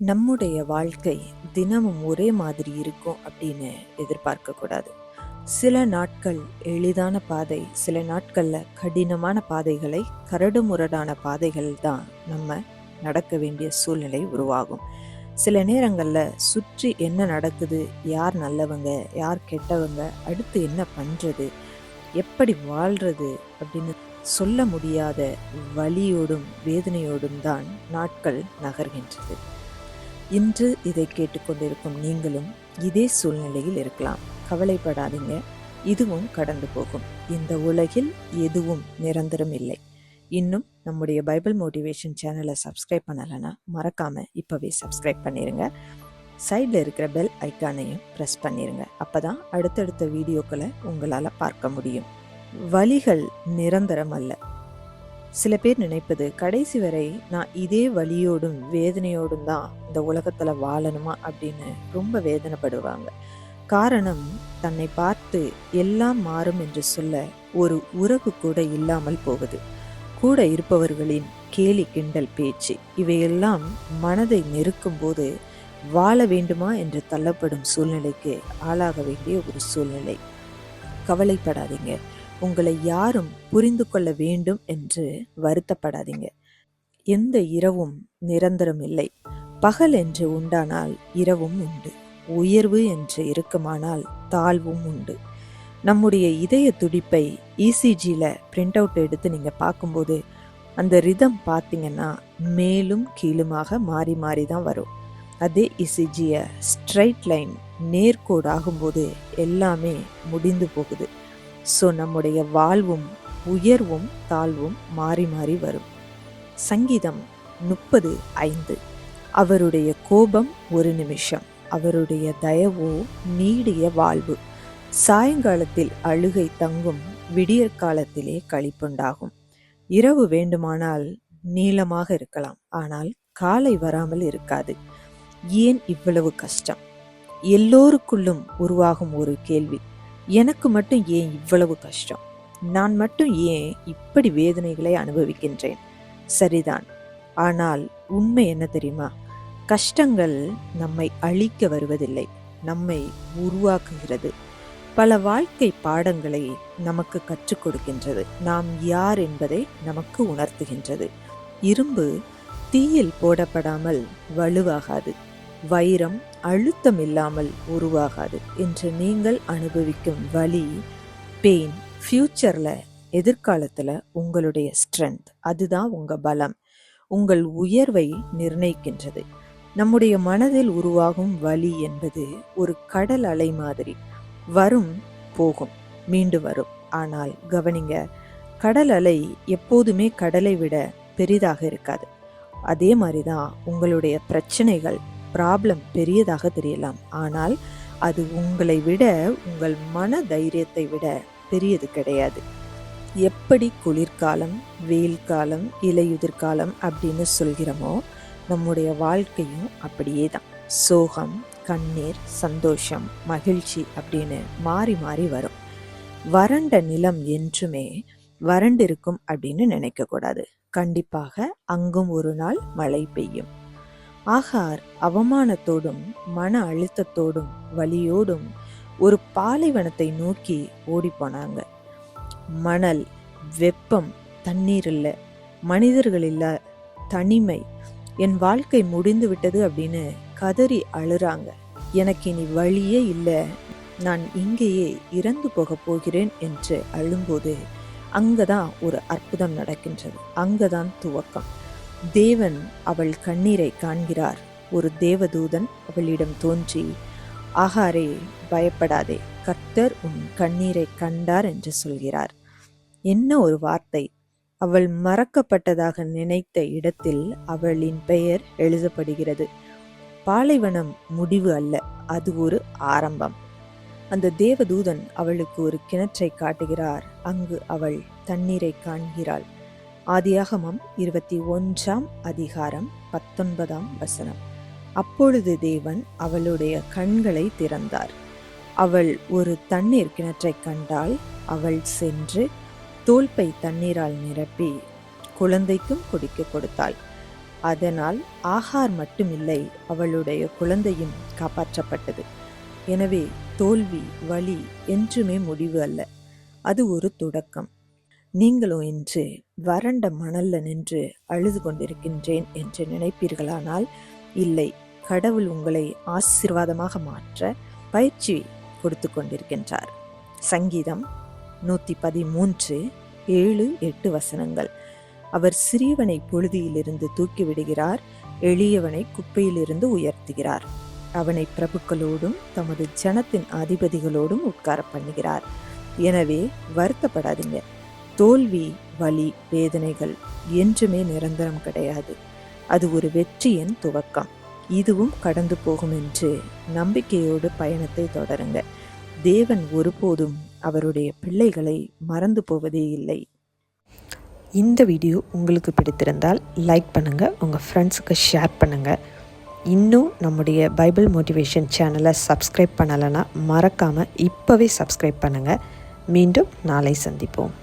நம்முடைய வாழ்க்கை தினமும் ஒரே மாதிரி இருக்கும் அப்படின்னு எதிர்பார்க்க கூடாது. சில நாட்கள் எளிதான பாதை, சில நாட்கள்ல கடினமான பாதைகளை, கரடுமுரடான பாதைகள் தான் நம்ம நடக்க வேண்டிய சூழ்நிலை உருவாகும். சில நேரங்கள்ல சுற்றி என்ன நடக்குது, யார் நல்லவங்க, யார் கெட்டவங்க, அடுத்து என்ன பண்றது, எப்படி வாழ்றது அப்படின்னு சொல்ல முடியாத வலியோடும் வேதனையோடும் தான் நாட்கள் நகர்கின்றது. இன்று இதை கேட்டுக்கொண்டிருக்கும் நீங்களும் இதே சூழ்நிலையில் இருக்கலாம். கவலைப்படாதீங்க, இதுவும் கடந்து போகும். இந்த உலகில் எதுவும் நிரந்தரம் இல்லை. இன்னும் நம்முடைய பைபிள் மோட்டிவேஷன் சேனலை சப்ஸ்கிரைப் பண்ணலைன்னா மறக்காம இப்பவே சப்ஸ்கிரைப் பண்ணிருங்க. சைடில் இருக்கிற பெல் ஐக்கானையும் ப்ரெஸ் பண்ணிருங்க. அப்பதான் அடுத்தடுத்த வீடியோக்களை உங்களால பார்க்க முடியும். வலிகள் நிரந்தரம் அல்ல. சில பேர் நினைப்பது, கடைசி வரை நான் இதே வலியோடும் வேதனையோடும் தான் இந்த உலகத்துல வாழணுமா அப்படின்னு ரொம்ப வேதனைப்படுவாங்க. காரணம், தன்னை பார்த்து எல்லாம் மாறும் என்று சொல்ல ஒரு உறவு கூட இல்லாமல் போகுது. கூட இருப்பவர்களின் கேலி கிண்டல் பேச்சு இவையெல்லாம் மனதை நெருக்கும் போது வாழ வேண்டுமா என்று தள்ளப்படும் சூழ்நிலைக்கு ஆளாக வேண்டிய ஒரு சூழ்நிலை. கவலைப்படாதீங்க, உங்களை யாரும் புரிந்து கொள்ள வேண்டும் என்று வருத்தப்படாதீங்க. எந்த இரவும் நிரந்தரம் இல்லை. பகல் என்று உண்டானால் இரவும் உண்டு. உயர்வு என்று இருக்குமானால் தாழ்வும் உண்டு. நம்முடைய இதய துடிப்பை இசிஜியில் பிரிண்ட் அவுட் எடுத்து நீங்க பார்க்கும்போது அந்த ரிதம் பார்த்தீங்கன்னா மேலும் கீழுமாக மாறி மாறி தான் வரும். அதே இசிஜியை ஸ்ட்ரைட் லைன் நேர்கோடு ஆகும்போது எல்லாமே முடிந்து போகுது. ஸோ நம்முடைய வாழ்வும் உயர்வும் தாழ்வும் மாறி மாறி வரும். சங்கீதம் 30:5. அவருடைய கோபம் ஒரு நிமிஷம், அவருடைய தயவோ நீடிய வாழ்வு. சாயங்காலத்தில் அழுகை தங்கும், விடியற் காலத்திலே களிப்புண்டாகும். இரவு வேண்டுமானால் நீளமாக இருக்கலாம், ஆனால் காலை வராமல் இருக்காது. ஏன் இவ்வளவு கஷ்டம்? எல்லோருக்குள்ளும் உருவாகும் ஒரு கேள்வி, எனக்கு மட்டும் ஏன் இவ்வளவு கஷ்டம்? நான் மட்டும் ஏன் இப்படி வேதனைகளை அனுபவிக்கின்றேன்? சரிதான், ஆனால் உண்மை என்ன தெரியுமா? கஷ்டங்கள் நம்மை அழிக்க வருவதில்லை, நம்மை உருவாக்குகிறது. பல வாழ்க்கை பாடங்களை நமக்கு கற்றுக் கொடுக்கின்றது. நாம் யார் என்பதை நமக்கு உணர்த்துகின்றது. இரும்பு தீயில் போடப்படாமல் வலுவாகாது, வைரம் அழுத்தம் இல்லாமல் உருவாகாது. என்று நீங்கள் அனுபவிக்கும் வலி, பெயின் ஃபியூச்சர்ல, எதிர்காலத்துல உங்களுடைய ஸ்ட்ரென்த். அதுதான் உங்க பலம், உங்கள் உயர்வை நிர்ணயிக்கின்றது. நம்முடைய மனதில் உருவாகும் வலி என்பது ஒரு கடல் அலை மாதிரி. வரும், போகும், மீண்டு வரும். ஆனால் கவனிங்க, கடல் அலை எப்போதுமே கடலை விட பெரிதாக இருக்காது. அதே மாதிரிதான் உங்களுடைய பிரச்சனைகள், ப்ராப்ளம் பெரியதாக தெரியலாம், ஆனால் அது உங்களை விட, உங்கள் மன தைரியத்தை விட பெரியது கிடையாது. எப்படி குளிர்காலம், வெயில் காலம், இலையுதிர் காலம் அப்படின்னு சொல்கிறோமோ, நம்முடைய வாழ்க்கையும் அப்படியே தான். சோகம், கண்ணீர், சந்தோஷம், மகிழ்ச்சி அப்படின்னு மாறி மாறி வரும். வறண்ட நிலம் என்றுமே வறண்டிருக்கும் அப்படின்னு நினைக்க கூடாது. கண்டிப்பாக அங்கும் ஒரு நாள் மழை பெய்யும். ஆகார் அவமானத்தோடும் மன அழுத்தத்தோடும் வலியோடும் ஒரு பாலைவனத்தை நோக்கி ஓடி போனாங்க. மணல், வெப்பம், தண்ணீர் இல்ல, மனிதர்கள் இல்ல, தனிமை, என் வாழ்க்கை முடிந்து விட்டது அப்படின்னு கதறி அழுறாங்க. எனக்கு இனி வழியே இல்லை, நான் இங்கேயே இறந்து போக போகிறேன் என்று அழும்போது அங்கதான் ஒரு அற்புதம் நடக்கின்றது. அங்கதான் துவக்கம். தேவன் அவள் கண்ணீரை காண்கிறார். ஒரு தேவதூதன் அவளிடம் தோன்றி, ஆகாரே பயப்படாதே, கர்த்தர் உன் கண்ணீரை கண்டார் என்று சொல்கிறார். என்ன ஒரு வார்த்தை! அவள் மறக்கப்பட்டதாக நினைத்த இடத்தில் அவளின் பெயர் எழுதப்படுகிறது. பாலைவனம் முடிவு அல்ல, அது ஒரு ஆரம்பம். அந்த தேவதூதன் அவளுக்கு ஒரு கிணற்றை காட்டுகிறார். அங்கு அவள் தண்ணீரை காண்கிறாள். ஆதியாகமம் 21:19. அப்பொழுது தேவன் அவளுடைய கண்களை திறந்தார். அவள் ஒரு தண்ணீர் கிணற்றை கண்டாள். அவள் சென்று தோல்பை தண்ணீரால் நிரப்பி குழந்தைக்கும் குடிக்க கொடுத்தாள். அதனால் ஆகார் மட்டுமில்லை, அவளுடைய குழந்தையும் காப்பாற்றப்பட்டது. எனவே தோல்வி, வலி என்றுமே முடிவு அல்ல, அது ஒரு தொடக்கம். நீங்களும் இன்று வறண்ட மணல்ல நின்று அழுது கொண்டிருக்கின்றேன் என்று நினைப்பீர்களானால், இல்லை, கடவுள் உங்களை ஆசீர்வாதமாக மாற்ற பயிற்சி கொடுத்து கொண்டிருக்கின்றார். சங்கீதம் 113 7, 8 வசனங்கள். அவர் சிறியவனை புழுதியிலிருந்து தூக்கிவிடுகிறார், எளியவனை குப்பையிலிருந்து உயர்த்துகிறார். அவனை பிரபுக்களோடும் தமது ஜனத்தின் அதிபதிகளோடும் உட்கார பண்ணுகிறார். எனவே வருத்தப்படாதீங்க. தோல்வி, வலி, வேதனைகள் என்றுமே நிரந்தரம் கிடையாது. அது ஒரு வெற்றியின் துவக்கம். இதுவும் கடந்து போகும் என்று நம்பிக்கையோடு பயணத்தை தொடருங்க. தேவன் ஒருபோதும் அவருடைய பிள்ளைகளை மறந்து போவதே இல்லை. இந்த வீடியோ உங்களுக்கு பிடித்திருந்தால் லைக் பண்ணுங்கள், உங்கள் ஃப்ரெண்ட்ஸுக்கு ஷேர் பண்ணுங்கள். இன்னும் நம்முடைய பைபிள் மோட்டிவேஷன் சேனலை சப்ஸ்கிரைப் பண்ணலைன்னா மறக்காமல் இப்போவே சப்ஸ்கிரைப் பண்ணுங்கள். மீண்டும் நாளை சந்திப்போம்.